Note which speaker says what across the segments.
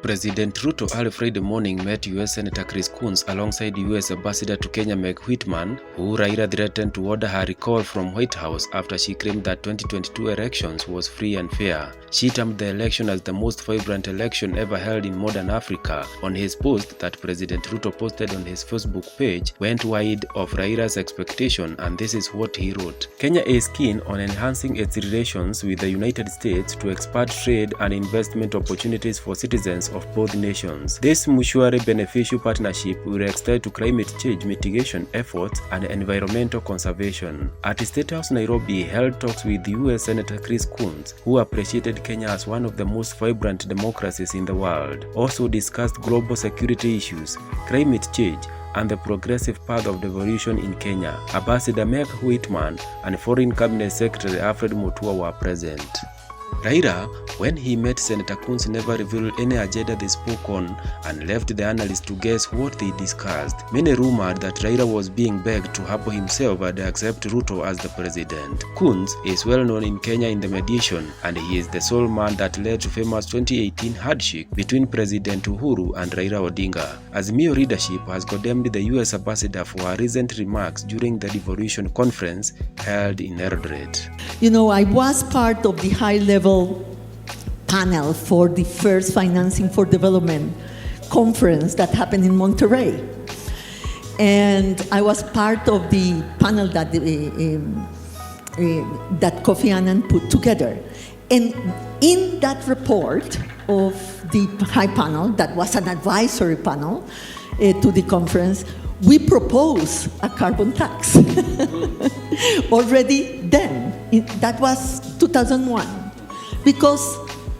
Speaker 1: President Ruto early Friday morning met U.S. Senator Chris Coons alongside U.S. Ambassador to Kenya Meg Whitman, who Raila threatened to order her recall from White House after she claimed that 2022 elections was free and fair. She termed the election as the most vibrant election ever held in modern Africa. On his post that President Ruto posted on his Facebook page went wide of Raila's expectation, and this is what he wrote. Kenya is keen on enhancing its relations with the United States to expand trade and investment opportunities for citizens of both nations. This mutually beneficial partnership will extend to climate change mitigation efforts and environmental conservation. At Statehouse, Nairobi, held talks with U.S. Senator Chris Coons, who appreciated Kenya as one of the most vibrant democracies in the world. Also discussed global security issues, climate change, and the progressive path of devolution in Kenya. Ambassador Meg Whitman and Foreign Cabinet Secretary Alfred Mutua were present. Raila, when he met Senator Coons, never revealed any agenda they spoke on and left the analysts to guess what they discussed. Many rumored that Raila was being begged to humble himself and accept Ruto as the president. Coons is well known in Kenya in the mediation, and he is the sole man that led to famous 2018 handshake between President Uhuru and Raila Odinga. Azimio leadership has condemned the US ambassador for her recent remarks during the devolution conference held in Eldoret.
Speaker 2: You know, I was part of the high-level panel for the first Financing for Development conference that happened in Monterrey. And I was part of the panel that Kofi Annan put together. And in that report of the high panel, that was an advisory panel to the conference, we proposed a carbon tax already then. That was 2001. Because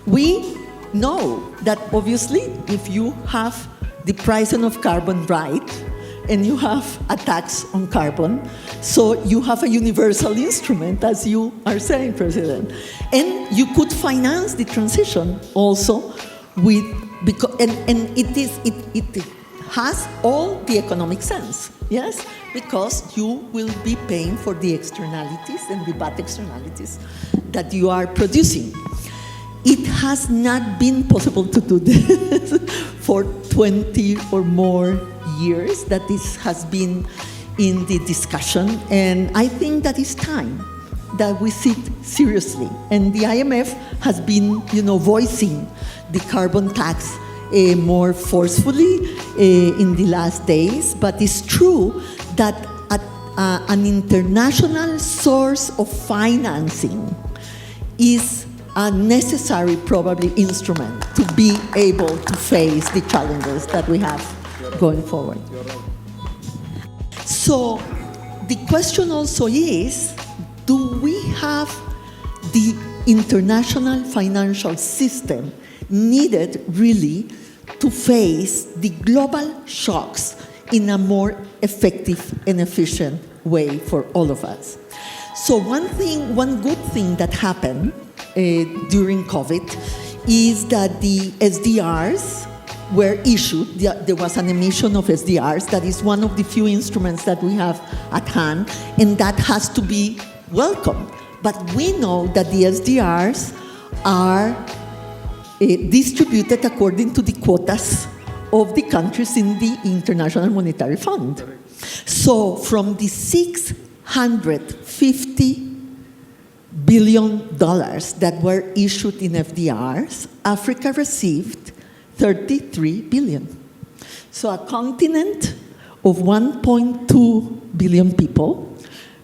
Speaker 2: we know that obviously if you have the pricing of carbon right and you have a tax on carbon, so you have a universal instrument, as you are saying, President. And you could finance the transition also with, because, and it has all the economic sense, yes? Because you will be paying for the externalities and the bad externalities that you are producing. It has not been possible to do this for 20 or more years that this has been in the discussion, and I think that it's time that we sit seriously. And the IMF has been, voicing the carbon tax more forcefully in the last days, but it's true that an international source of financing is a necessary, probably, instrument to be able to face the challenges that we have going forward. So the question also is, do we have the international financial system needed really to face the global shocks in a more effective and efficient way for all of us? So one good thing that happened during COVID is that the SDRs were issued. There was an emission of SDRs. That is one of the few instruments that we have at hand, and that has to be welcomed. But we know that the SDRs are distributed according to the quotas of the countries in the International Monetary Fund. So from the $650 billion that were issued in FDRs, Africa received 33 billion. So a continent of 1.2 billion people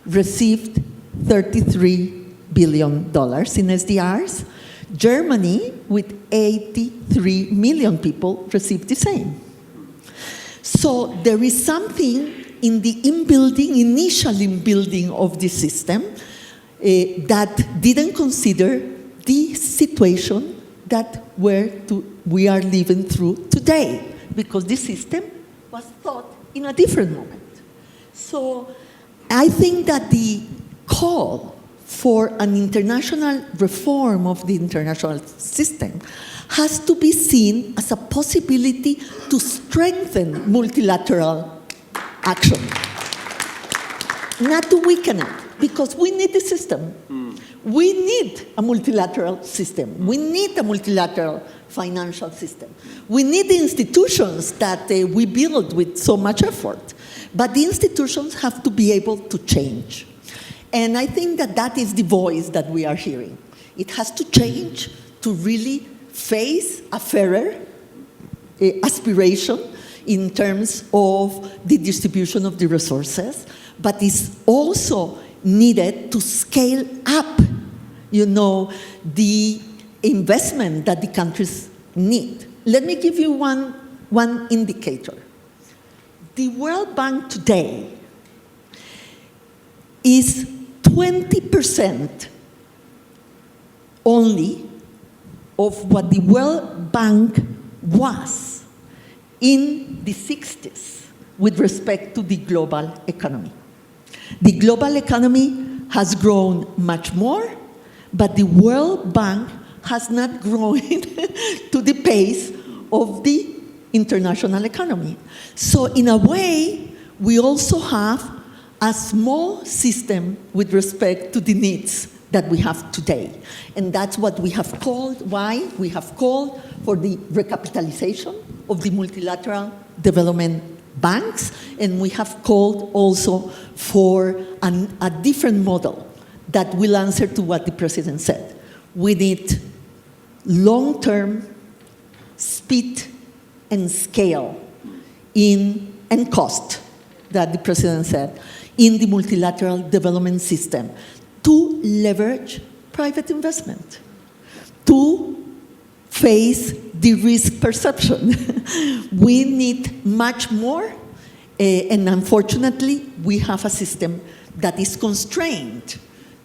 Speaker 2: received $33 billion in SDRs. Germany, with 83 million people, received the same. So there is something in the initial inbuilding of the system that didn't consider the situation that we are living through today, because the system was thought in a different moment. So I think that the call for an international reform of the international system has to be seen as a possibility to strengthen multilateral action, not to weaken it, because we need the system. We need a multilateral system. We need a multilateral financial system. We need the institutions that we build with so much effort. But the institutions have to be able to change. And I think that that is the voice that we are hearing. It has to change to really face a fairer aspiration in terms of the distribution of the resources, but is also needed to scale up, the investment that the countries need. Let me give you one indicator. The World Bank today is 20% only of what the World Bank was in the 60s with respect to the global economy. The global economy has grown much more, but the World Bank has not grown to the pace of the international economy. So in a way, we also have a small system with respect to the needs that we have today. And that's what we have called, why we have called for the recapitalization of the multilateral development banks, and we have called also for a different model that will answer to what the president said. We need long-term speed and scale and cost, that the president said, in the multilateral development system to leverage private investment, to face the risk perception. We need much more, and unfortunately, we have a system that is constrained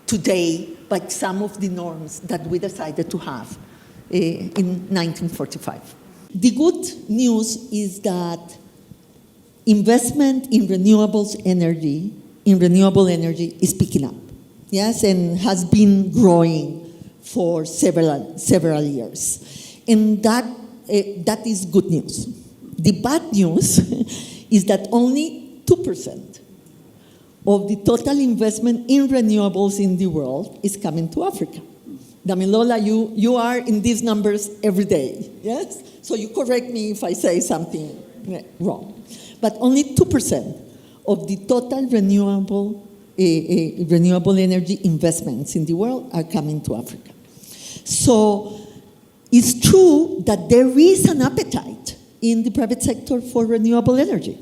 Speaker 2: today by some of the norms that we decided to have in 1945. The good news is that investment in renewable energy is picking up, yes, and has been growing for several years. And that is good news. The bad news is that only 2% of the total investment in renewables in the world is coming to Africa. Damilola, you are in these numbers every day, yes? So you correct me if I say something wrong. But only 2% of the total renewable energy investments in the world are coming to Africa. So it's true that there is an appetite in the private sector for renewable energy.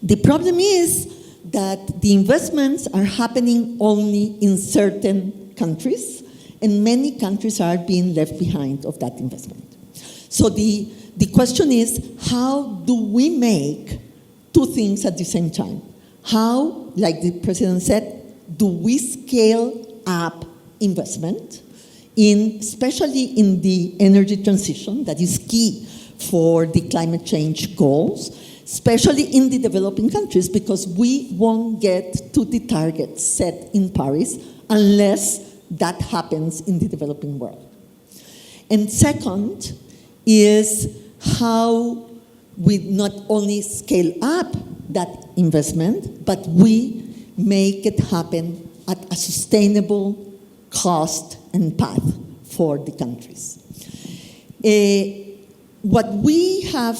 Speaker 2: The problem is that the investments are happening only in certain countries, and many countries are being left behind of that investment. So the question is, how do we make two things at the same time? How, like the president said, do we scale up investment, especially in the energy transition that is key for the climate change goals, especially in the developing countries, because we won't get to the targets set in Paris unless that happens in the developing world. And second is how we not only scale up that investment, but we make it happen at a sustainable cost and path for the countries. What we have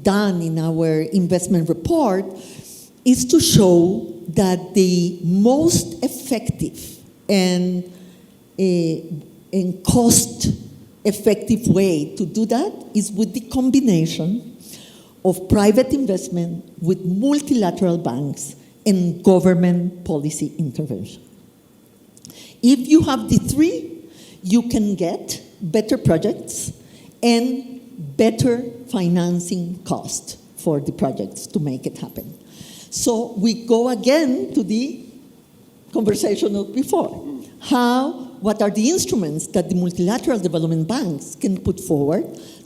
Speaker 2: done in our investment report is to show that the most effective and cost-effective way to do that is with the combination of private investment with multilateral banks and government policy intervention. If you have the three, you can get better projects and better financing cost for the projects to make it happen. So we go again to the conversation of before. What are the instruments that the multilateral development banks can put forward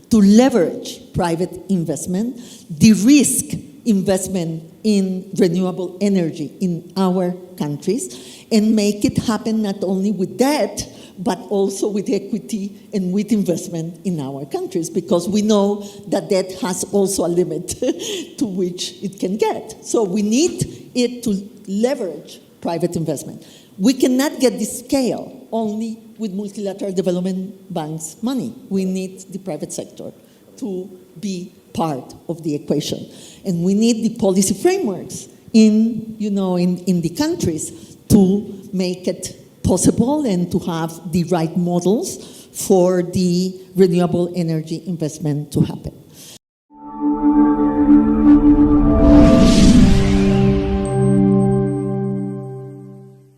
Speaker 2: to leverage private investment, de-risk investment in renewable energy in our countries, and make it happen not only with debt, but also with equity and with investment in our countries, because we know that debt has also a limit to which it can get. So we need it to leverage private investment. We cannot get this scale only with multilateral development banks' money. We need the private sector to be part of the equation. And we need the policy frameworks in the countries to make it possible and to have the right models for the renewable energy investment to happen.